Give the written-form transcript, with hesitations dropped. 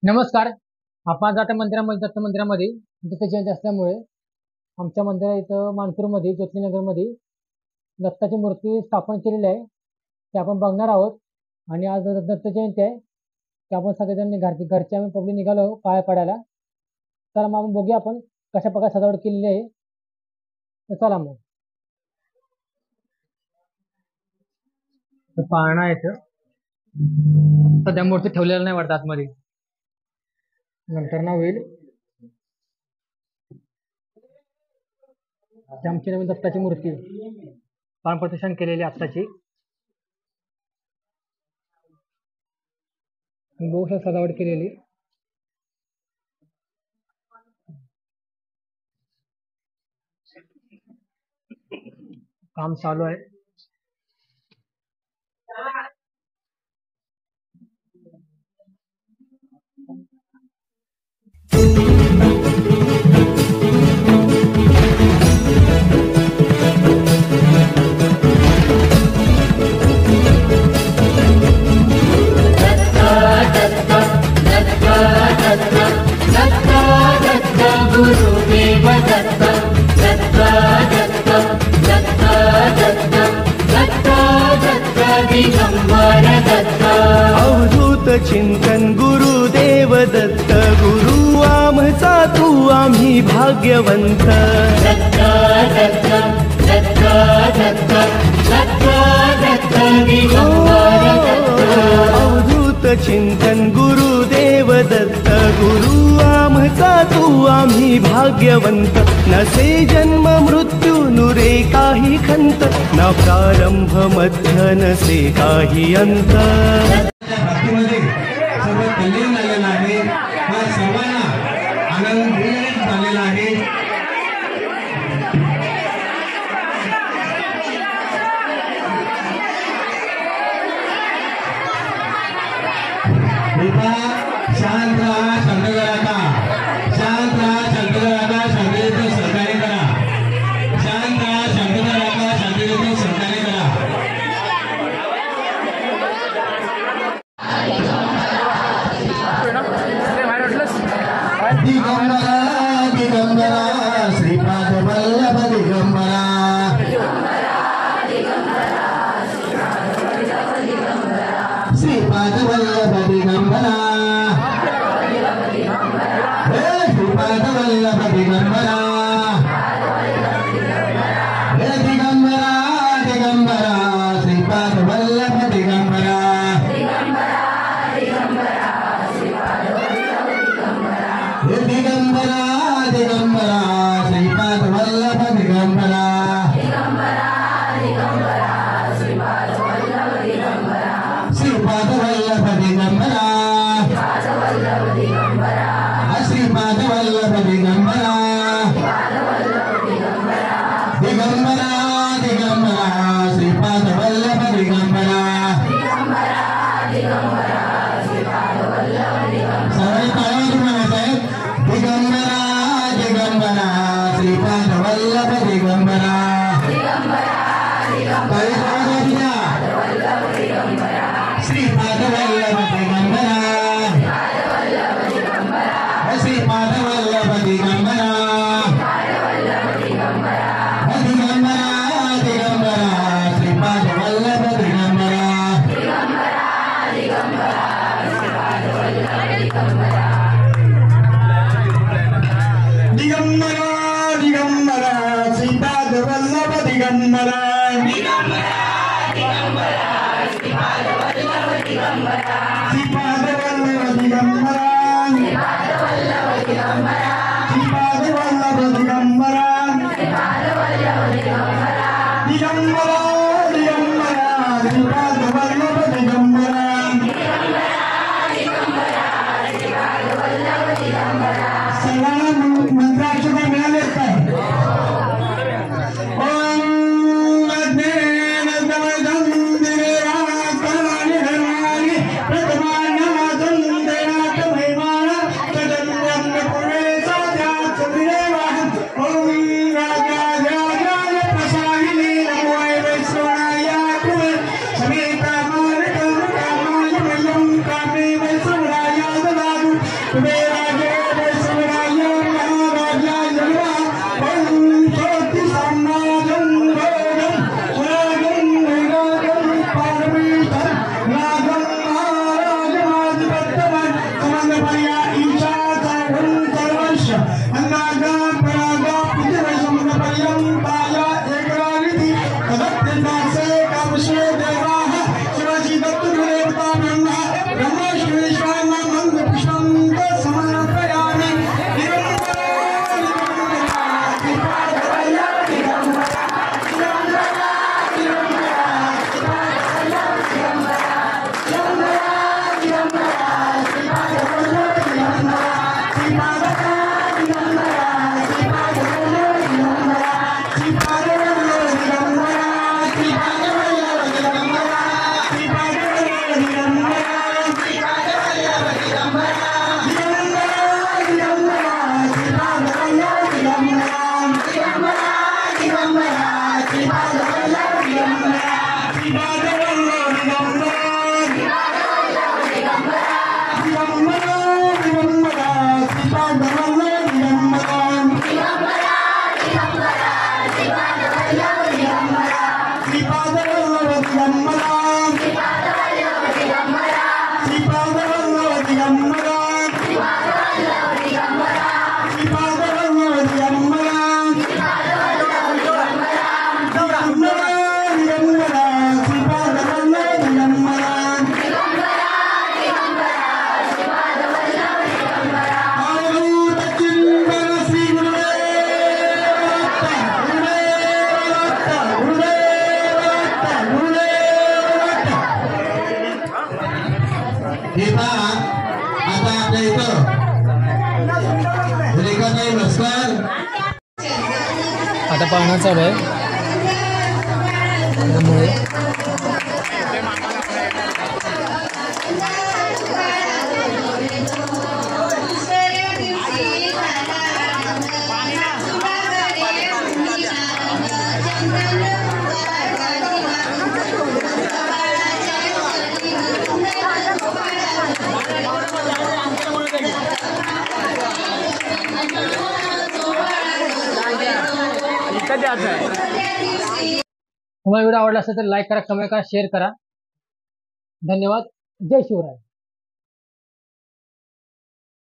नमस्कार. आपण आता मंदिरामध्ये दत्त मंदिरामध्ये दत्त जयंती असल्यामुळे आमच्या मंदिरा इथं मानपूरमध्ये ज्योतिनगरमध्ये दत्ताची मूर्ती स्थापन केलेली आहे. ते आपण बघणार आहोत. आणि आज दत्त जयंती आहे, ते आपण सगळेजण घरचे आम्ही पब्लिक निघालो पाया पडायला. तर मग आपण बघूया आपण कशा प्रकारे सजावट केलेली आहे. तर चला मग. पाळणा आहे सध्या मूर्ती ठेवलेला नाही वाटत आतमध्ये, नंतर ना होईल. आमची नवीन दत्ताची मूर्ती प्राण प्रतिष्ठान केलेली आत्ताची बहुत सजावट केलेली. काम चालू आहे. अवधूत चिंतन गुरुदेव दत्त गुरु आमचा तू आम्ही भाग्यवंत. अवधूत चिंतन गुरुदेव दत्त गुरु आमचा तू आम्ही भाग्यवंत. नसे जन्म मृत्यू नुरे काही खंत, ना प्रारंभ मध्य नसे काही अंत. भक्तीमध्ये सर्व तल्लीन झालेला आहे. हा सर्वांना आनंद झालेला आहे. शांत राहा, शांत राहा, शांत राहा, शांत राहा, शांततेतून सहकार्य करा. शांत राहा, शांत राहा, शांततेतून सहकार्य करा. दिगंबरा दिगंबरा श्रीपाद वल्लभ दिगंबरा. श्रीपाद वल्लभ दिगंबरा. हे श्रीपाद वल्लभ दिगंबरा. हे दिगंबरा दिगंबरा श्रीपाद वल्लभ दिगंबरा. हे दिगंबरा दिगंबरा श्रीपाद वल्लभ दिगंबरा. श्रीपाद वल्लभ दिगंबरा. श्रीपाद वल्लभ दिगंबरा. दिगंबरा दिगंबरा श्रीपाद वल्लभ दिगंबरा. सगळे पायावर म्हणा साहेब. दिगंबरा दिगंबरा श्रीपाद वल्लभ दिगंबरा. श्रीपाद वल्लभ दिगंबरा. श्रीपाद वल्लभ दिगंबरा. दिगंबरा दिगंबरा श्रीपाद वल्लभ दिगंबरा. दिगंबरा दिगंबरा श्रीपाद वल्लभ दिगंबरा. श्रीपाद वल्लभ दिगंबरा. श्रीपाद वल्लभ दिगंबरा. दिगंबरा दिगंबरा श्रीपाद वल्लभ दिगंबरा. सगळ्यांना मंत्राक्षर मिळाले काय? आता पाहणं चालू आहे त्यामुळे तुम्हाला व्हिडिओ आवडला असेल तर लाईक करा, कमेंट करा, शेअर करा. धन्यवाद. जय शिवराय.